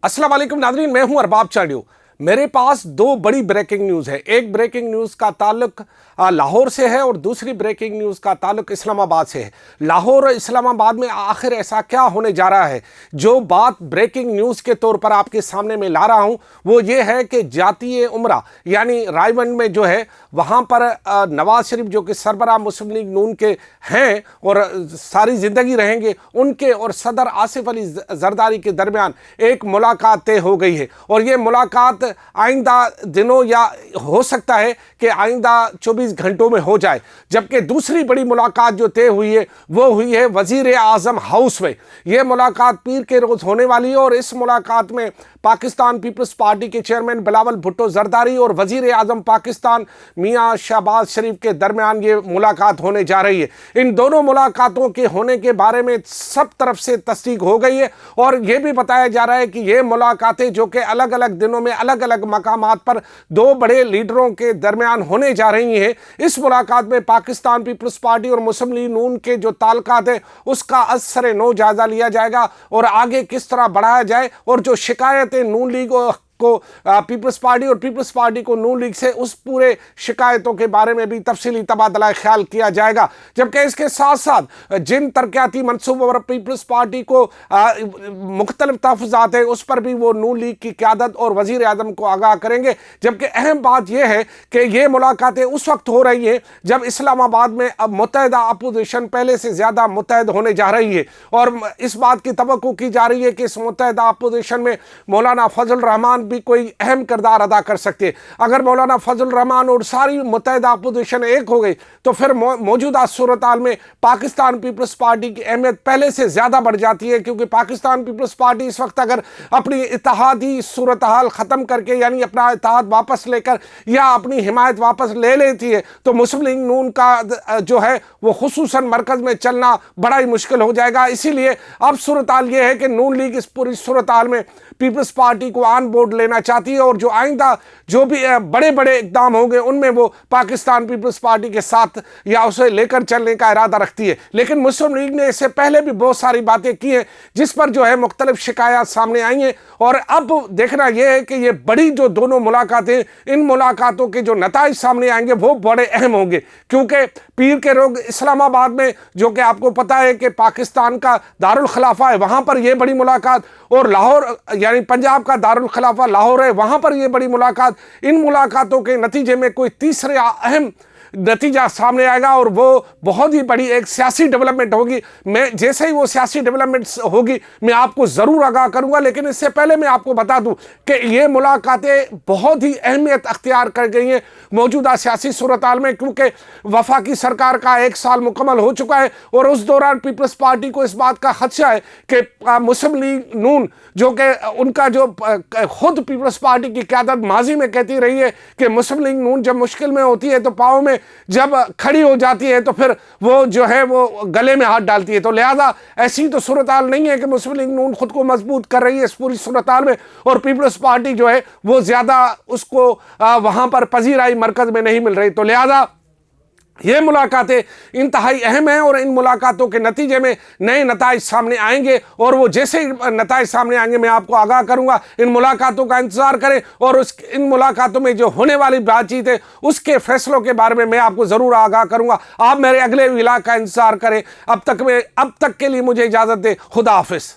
अस्सलाम वालेकुम नाज़रीन, मैं हूं अरबाब चांडियो। मेरे पास दो बड़ी ब्रेकिंग न्यूज़ है। एक ब्रेकिंग न्यूज़ का ताल्लुक लाहौर से है और दूसरी ब्रेकिंग न्यूज़ का ताल्लुक इस्लामाबाद से है। लाहौर और इस्लामाबाद में आखिर ऐसा क्या होने जा रहा है? जो बात ब्रेकिंग न्यूज़ के तौर पर आपके सामने मैं ला रहा हूं वो ये है कि जातीय उमरा यानी रायवंड में जो है वहाँ पर नवाज शरीफ जो कि सरबराह मुस्लिम लीग नून के हैं और सारी ज़िंदगी रहेंगे, उनके और सदर आसिफ अली जरदारी के दरमियान एक मुलाकात तय हो गई है। और ये मुलाकात आइंदा दिनों या हो सकता है कि आइंदा 24 घंटों में हो जाए। जबकि दूसरी बड़ी मुलाकात जो तय हुई है वो हुई है वज़ीर आज़म हाउस में। ये मुलाकात पीर के रोज़ होने वाली है और इस मुलाकात में पाकिस्तान पीपल्स पार्टी के चेयरमैन बिलावल भुट्टो जरदारी और वज़ीर आज़म पाकिस्तान मियाँ शहबाज शरीफ के दरमियान ये मुलाकात होने जा रही है। इन दोनों मुलाकातों के होने के बारे में सब तरफ से तस्दीक हो गई है और ये भी बताया जा रहा है कि ये मुलाकातें जो कि अलग अलग दिनों में अलग अलग मकामात पर दो बड़े लीडरों के दरमियान होने जा रही हैं। इस मुलाकात में पाकिस्तान पीपल्स पार्टी और मुस्लिम लीग नून के जो ताल्लुकात हैं उसका असर नो जायज़ा लिया जाएगा और आगे किस तरह बढ़ाया जाए और जो शिकायतें नून लीग को पीपल्स पार्टी और पीपल्स पार्टी को नून लीग से उस पूरे शिकायतों के बारे में भी तफसीली तबादला ख्याल किया जाएगा। जबकि इसके साथ साथ जिन तरक्याती मनसूबों और पीपल्स पार्टी को मुख्तलिफ तहफ़्फ़ुज़ात हैं उस पर भी वो नून लीग की क़यादत और वज़ीर आज़म को आगाह करेंगे। जबकि अहम बात यह है कि ये मुलाकातें उस वक्त हो रही हैं जब इस्लामाबाद में अब मुत्तहिदा अपोजिशन पहले से ज़्यादा मुत्तहद होने जा रही है और इस बात की तवक्को की जा रही है कि इस मुत्तहिदा अपोजिशन में मौलाना फजल रहमान भी कोई अहम किरदार अदा कर सकते हैं। अगर मौलाना फजल रहमान और सारी मुत्तहिदा अपोजिशन एक हो गई तो फिर मौजूदा सूरत हाल में पाकिस्तान पीपल्स पार्टी की अहमियत पहले से ज़्यादा बढ़ जाती है, क्योंकि पाकिस्तान पीपल्स पार्टी इस वक्त अगर अपनी इत्तेहादी सूरत हाल ख़त्म करके यानी अपना इत्तेहाद वापस लेकर या अपनी हिमायत वापस ले लेती है तो मुस्लिम लीग नून का जो है वो खुसूसन मरकज़ में चलना बड़ा ही मुश्किल हो जाएगा। इसीलिए अब सूरत हाल ये है कि नून लीग इस पूरी सूरत हाल में पीपल्स पार्टी को ऑन बोर्ड लेना चाहती है और जो आइंदा जो भी बड़े बड़े इक़दाम होंगे उनमें वो पाकिस्तान पीपल्स पार्टी के साथ या उसे लेकर चलने का इरादा रखती है। लेकिन मुस्लिम लीग ने इससे पहले भी बहुत सारी बातें की हैं जिस पर जो है मुख्तलिफ शिकायत सामने आई हैं और अब देखना यह है कि ये बड़ी जो दोनों मुलाकातें, इन मुलाकातों के जो नताइज सामने आएंगे वो बड़े अहम होंगे, क्योंकि पीर के रोग इस्लामाबाद में जो कि आपको पता है कि पाकिस्तान का दारुल खिलाफा है, वहाँ पर यह बड़ी मुलाकात और लाहौर यानी पंजाब का दारुल खिलाफा लाहौर है, वहाँ पर यह बड़ी मुलाकात। इन मुलाकातों के नतीजे में कोई तीसरे अहम नतीजा सामने आएगा और वो बहुत ही बड़ी एक सियासी डेवलपमेंट होगी। मैं जैसे ही वो सियासी डेवलपमेंट होगी मैं आपको ज़रूर आगाह करूंगा, लेकिन इससे पहले मैं आपको बता दूं कि ये मुलाकातें बहुत ही अहमियत अख्तियार कर गई हैं मौजूदा सियासी सूरत हाल में, क्योंकि वफाकी सरकार का 1 साल मुकम्मल हो चुका है और उस दौरान पीपल्स पार्टी को इस बात का खदशा है कि मुस्लिम लीग नून जो कि उनका जो खुद पीपल्स पार्टी की क़यादत माजी में कहती रही है कि मुस्लिम लीग नून जब मुश्किल में होती है तो पाँव में जब खड़ी हो जाती है तो फिर वो जो है वो गले में हाथ डालती है। तो लिहाजा ऐसी तो सूरत हाल नहीं है कि मुस्लिम लीग नून खुद को मजबूत कर रही है इस पूरी सूरत हाल में और पीपल्स पार्टी जो है वो ज़्यादा उसको वहाँ पर पजीराई मरकज़ में नहीं मिल रही। तो लिहाजा ये मुलाकातें इंतहाई अहम हैं और इन मुलाकातों के नतीजे में नए नताइज सामने आएंगे और वो जैसे ही नताइज सामने आएंगे मैं आपको आगाह करूंगा। इन मुलाकातों का इंतज़ार करें और इन मुलाकातों में जो होने वाली बातचीत है उसके फैसलों के बारे में मैं आपको ज़रूर आगाह करूंगा। आप मेरे अगले विलाग का इंतज़ार करें। अब तक के लिए मुझे इजाज़त दें। खुदा हाफिज़।